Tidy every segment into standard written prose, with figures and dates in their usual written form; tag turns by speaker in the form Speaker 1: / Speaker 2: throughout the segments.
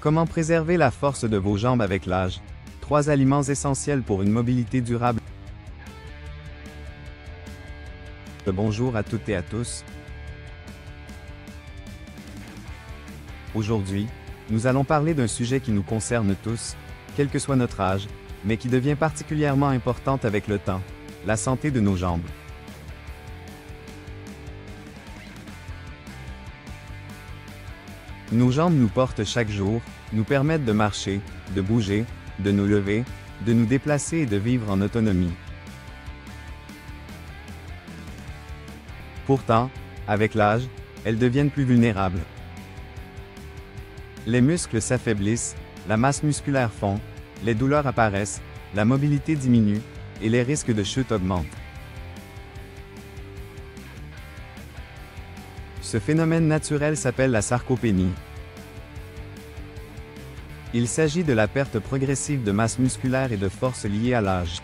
Speaker 1: Comment préserver la force de vos jambes avec l'âge? 3 aliments essentiels pour une mobilité durable. Bonjour à toutes et à tous. Aujourd'hui, nous allons parler d'un sujet qui nous concerne tous, quel que soit notre âge, mais qui devient particulièrement importante avec le temps, la santé de nos jambes. Nos jambes nous portent chaque jour, nous permettent de marcher, de bouger, de nous lever, de nous déplacer et de vivre en autonomie. Pourtant, avec l'âge, elles deviennent plus vulnérables. Les muscles s'affaiblissent, la masse musculaire fond, les douleurs apparaissent, la mobilité diminue, et les risques de chute augmentent. Ce phénomène naturel s'appelle la sarcopénie. Il s'agit de la perte progressive de masse musculaire et de force liée à l'âge.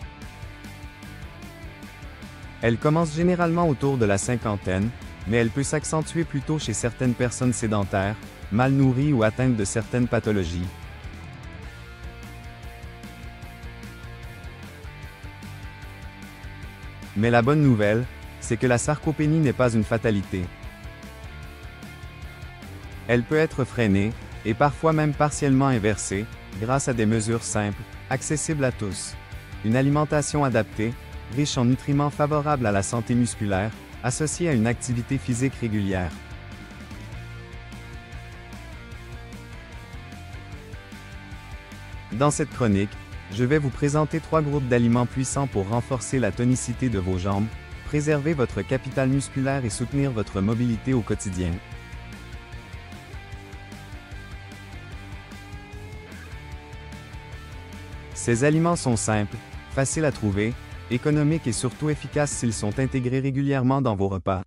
Speaker 1: Elle commence généralement autour de la cinquantaine, mais elle peut s'accentuer plus tôt chez certaines personnes sédentaires, mal nourries ou atteintes de certaines pathologies. Mais la bonne nouvelle, c'est que la sarcopénie n'est pas une fatalité. Elle peut être freinée, et parfois même partiellement inversée, grâce à des mesures simples, accessibles à tous. Une alimentation adaptée, riche en nutriments favorables à la santé musculaire, associée à une activité physique régulière. Dans cette chronique, je vais vous présenter 3 groupes d'aliments puissants pour renforcer la tonicité de vos jambes, préserver votre capital musculaire et soutenir votre mobilité au quotidien. Ces aliments sont simples, faciles à trouver, économiques et surtout efficaces s'ils sont intégrés régulièrement dans vos repas.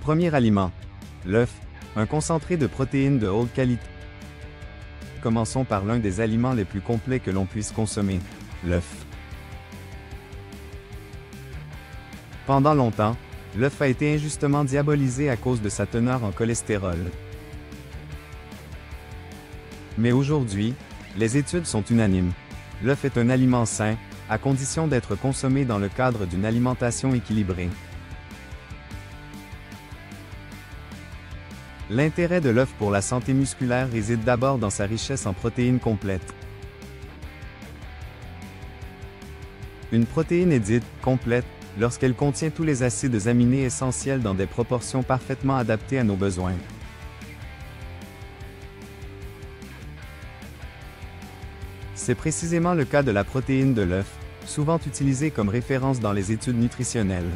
Speaker 1: Premier aliment. L'œuf, un concentré de protéines de haute qualité. Commençons par l'un des aliments les plus complets que l'on puisse consommer, l'œuf. Pendant longtemps, l'œuf a été injustement diabolisé à cause de sa teneur en cholestérol. Mais aujourd'hui, les études sont unanimes. L'œuf est un aliment sain, à condition d'être consommé dans le cadre d'une alimentation équilibrée. L'intérêt de l'œuf pour la santé musculaire réside d'abord dans sa richesse en protéines complètes. Une protéine est dite « complète » lorsqu'elle contient tous les acides aminés essentiels dans des proportions parfaitement adaptées à nos besoins. C'est précisément le cas de la protéine de l'œuf, souvent utilisée comme référence dans les études nutritionnelles.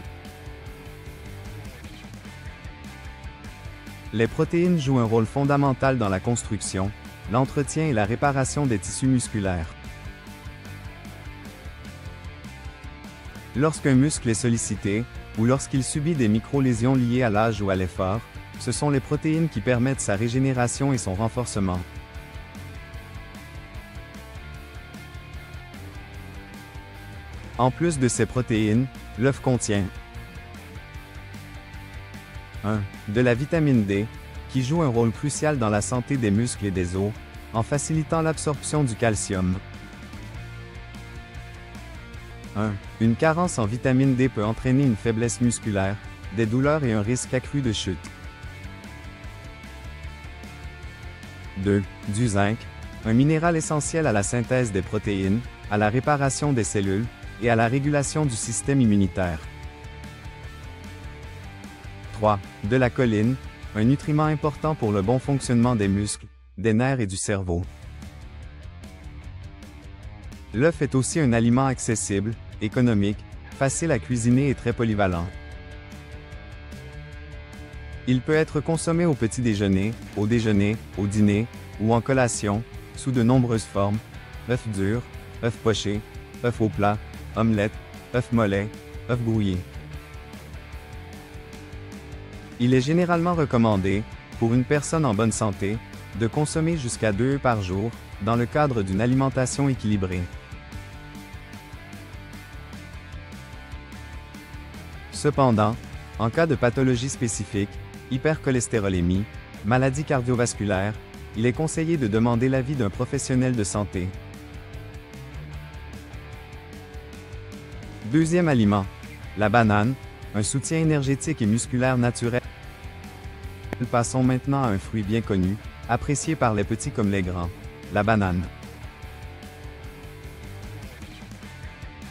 Speaker 1: Les protéines jouent un rôle fondamental dans la construction, l'entretien et la réparation des tissus musculaires. Lorsqu'un muscle est sollicité, ou lorsqu'il subit des micro-lésions liées à l'âge ou à l'effort, ce sont les protéines qui permettent sa régénération et son renforcement. En plus de ces protéines, l'œuf contient 1. De la vitamine D, qui joue un rôle crucial dans la santé des muscles et des os, en facilitant l'absorption du calcium. 1. Une carence en vitamine D peut entraîner une faiblesse musculaire, des douleurs et un risque accru de chute. 2. Du zinc, un minéral essentiel à la synthèse des protéines, à la réparation des cellules, et à la régulation du système immunitaire. 3. De la choline, un nutriment important pour le bon fonctionnement des muscles, des nerfs et du cerveau. L'œuf est aussi un aliment accessible, économique, facile à cuisiner et très polyvalent. Il peut être consommé au petit déjeuner, au déjeuner, au dîner, ou en collation, sous de nombreuses formes: œuf dur, œuf poché, œuf au plat, omelette, œuf mollet, œuf brouillé. Il est généralement recommandé, pour une personne en bonne santé, de consommer jusqu'à 2 œufs par jour, dans le cadre d'une alimentation équilibrée. Cependant, en cas de pathologie spécifique, hypercholestérolémie, maladie cardiovasculaire, il est conseillé de demander l'avis d'un professionnel de santé. Deuxième aliment. La banane, un soutien énergétique et musculaire naturel. Passons maintenant à un fruit bien connu, apprécié par les petits comme les grands, la banane.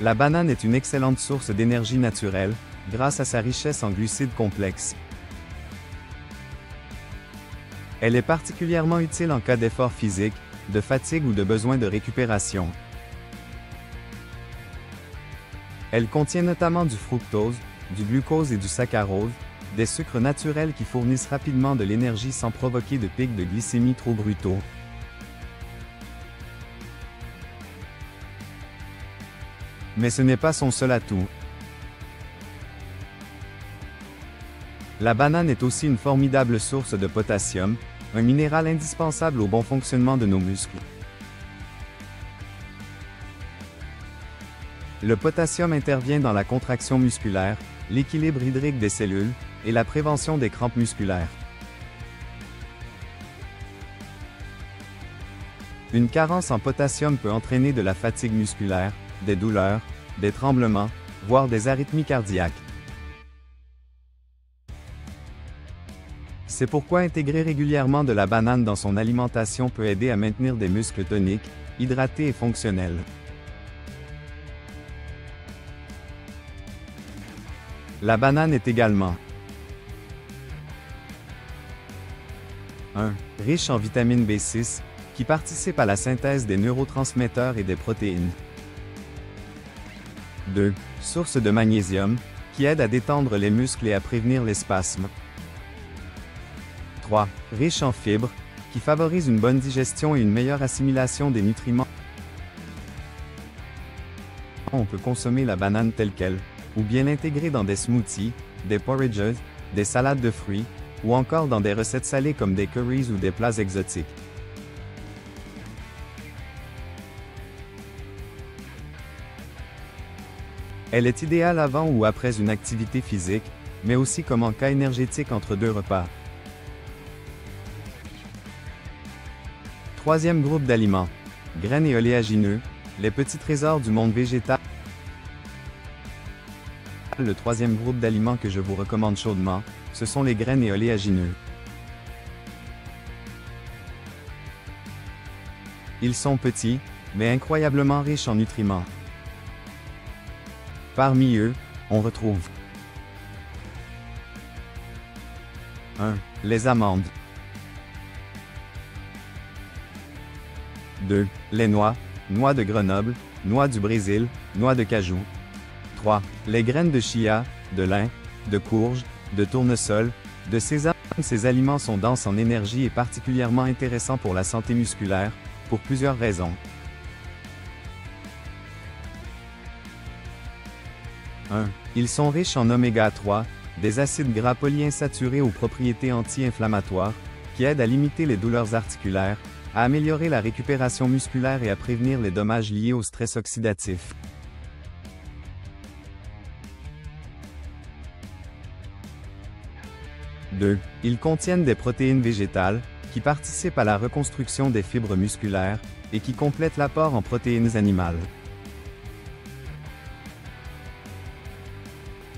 Speaker 1: La banane est une excellente source d'énergie naturelle, grâce à sa richesse en glucides complexes. Elle est particulièrement utile en cas d'effort physique, de fatigue ou de besoin de récupération. Elle contient notamment du fructose, du glucose et du saccharose, des sucres naturels qui fournissent rapidement de l'énergie sans provoquer de pics de glycémie trop brutaux. Mais ce n'est pas son seul atout. La banane est aussi une formidable source de potassium, un minéral indispensable au bon fonctionnement de nos muscles. Le potassium intervient dans la contraction musculaire, l'équilibre hydrique des cellules, et la prévention des crampes musculaires. Une carence en potassium peut entraîner de la fatigue musculaire, des douleurs, des tremblements, voire des arythmies cardiaques. C'est pourquoi intégrer régulièrement de la banane dans son alimentation peut aider à maintenir des muscles toniques, hydratés et fonctionnels. La banane est également 1. Riche en vitamine B6, qui participe à la synthèse des neurotransmetteurs et des protéines. 2. Source de magnésium, qui aide à détendre les muscles et à prévenir les spasmes. 3. Riche en fibres, qui favorise une bonne digestion et une meilleure assimilation des nutriments. On peut consommer la banane telle qu'elle, ou bien l'intégrer dans des smoothies, des porridges, des salades de fruits, ou encore dans des recettes salées comme des currys ou des plats exotiques. Elle est idéale avant ou après une activité physique, mais aussi comme encas énergétique entre deux repas. Troisième groupe d'aliments. Graines et oléagineux, les petits trésors du monde végétal. Le troisième groupe d'aliments que je vous recommande chaudement, ce sont les graines et oléagineux. Ils sont petits, mais incroyablement riches en nutriments. Parmi eux, on retrouve 1. Les amandes. 2. Les noix, noix de Grenoble, noix du Brésil, noix de cajou. 3. Les graines de chia, de lin, de courge, de tournesol, de sésame. Ces aliments sont denses en énergie et particulièrement intéressants pour la santé musculaire, pour plusieurs raisons. 1. Ils sont riches en oméga 3, des acides gras polyinsaturés aux propriétés anti-inflammatoires, qui aident à limiter les douleurs articulaires, à améliorer la récupération musculaire et à prévenir les dommages liés au stress oxydatif. 2. Ils contiennent des protéines végétales, qui participent à la reconstruction des fibres musculaires, et qui complètent l'apport en protéines animales.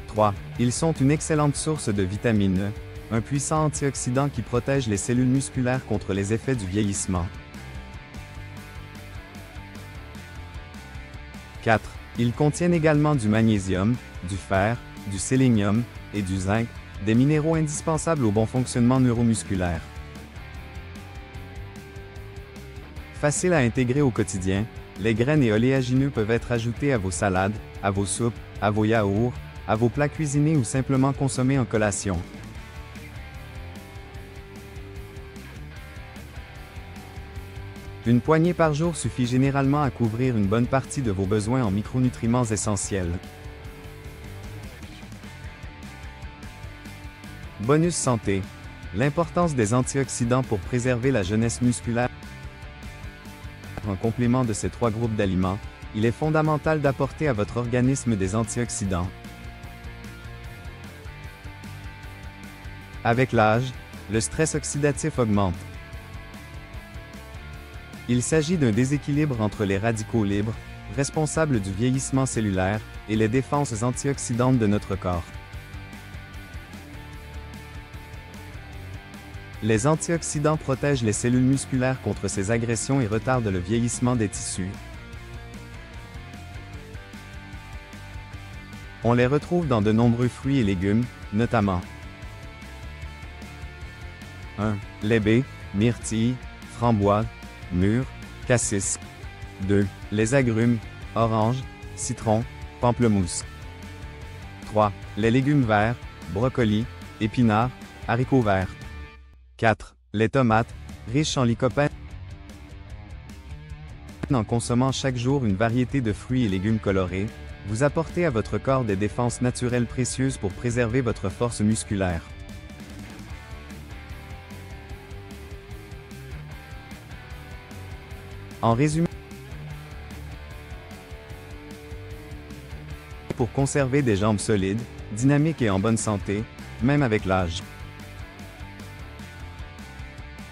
Speaker 1: 3. Ils sont une excellente source de vitamine E, un puissant antioxydant qui protège les cellules musculaires contre les effets du vieillissement. 4. Ils contiennent également du magnésium, du fer, du sélénium, et du zinc, des minéraux indispensables au bon fonctionnement neuromusculaire. Facile à intégrer au quotidien, les graines et oléagineux peuvent être ajoutés à vos salades, à vos soupes, à vos yaourts, à vos plats cuisinés ou simplement consommés en collation. Une poignée par jour suffit généralement à couvrir une bonne partie de vos besoins en micronutriments essentiels. Bonus santé. L'importance des antioxydants pour préserver la jeunesse musculaire. En complément de ces trois groupes d'aliments, il est fondamental d'apporter à votre organisme des antioxydants. Avec l'âge, le stress oxydatif augmente. Il s'agit d'un déséquilibre entre les radicaux libres, responsables du vieillissement cellulaire, et les défenses antioxydantes de notre corps. Les antioxydants protègent les cellules musculaires contre ces agressions et retardent le vieillissement des tissus. On les retrouve dans de nombreux fruits et légumes, notamment 1. Les baies, myrtilles, framboises, mûres, cassis. 2. Les agrumes, oranges, citrons, pamplemousse. 3. Les légumes verts, brocolis, épinards, haricots verts. 4. Les tomates, riches en lycopène. En consommant chaque jour une variété de fruits et légumes colorés, vous apportez à votre corps des défenses naturelles précieuses pour préserver votre force musculaire. En résumé, pour conserver des jambes solides, dynamiques et en bonne santé, même avec l'âge.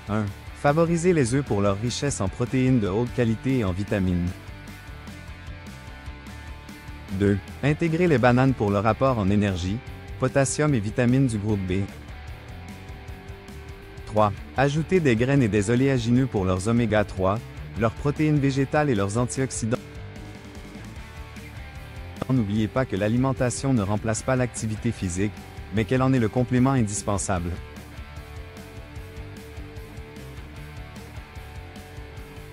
Speaker 1: 1. Favorisez les œufs pour leur richesse en protéines de haute qualité et en vitamines. 2. Intégrez les bananes pour leur apport en énergie, potassium et vitamines du groupe B. 3. Ajoutez des graines et des oléagineux pour leurs oméga 3, leurs protéines végétales et leurs antioxydants. N'oubliez pas que l'alimentation ne remplace pas l'activité physique, mais qu'elle en est le complément indispensable.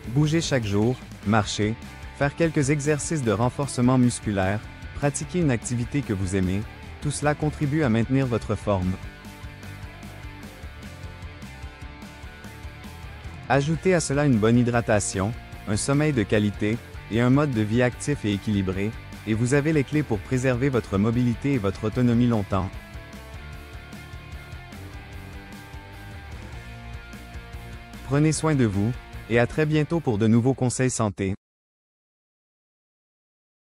Speaker 1: Bougez chaque jour, marcher, faire quelques exercices de renforcement musculaire, pratiquer une activité que vous aimez, tout cela contribue à maintenir votre forme. Ajoutez à cela une bonne hydratation, un sommeil de qualité, et un mode de vie actif et équilibré, et vous avez les clés pour préserver votre mobilité et votre autonomie longtemps. Prenez soin de vous, et à très bientôt pour de nouveaux conseils santé.